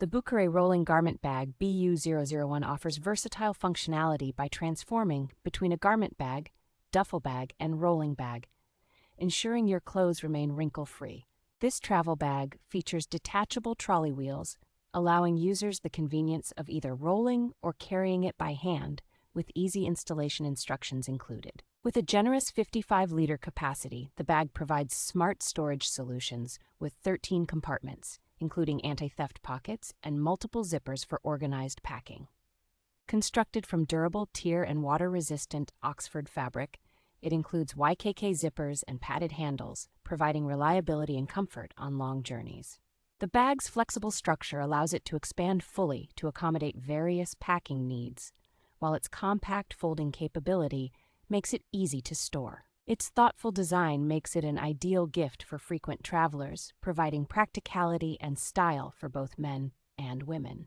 The Bukere rolling garment bag BU-001 offers versatile functionality by transforming between a garment bag, duffel bag, and rolling bag, ensuring your clothes remain wrinkle-free. This travel bag features detachable trolley wheels, allowing users the convenience of either rolling or carrying it by hand, with easy installation instructions included. With a generous 55-liter capacity, the bag provides smart storage solutions with 13 compartments, including anti-theft pockets and multiple zippers for organized packing. Constructed from durable, tear and water-resistant Oxford fabric, it includes YKK zippers and padded handles, providing reliability and comfort on long journeys. The bag's flexible structure allows it to expand fully to accommodate various packing needs, while its compact folding capability makes it easy to store. Its thoughtful design makes it an ideal gift for frequent travelers, providing practicality and style for both men and women.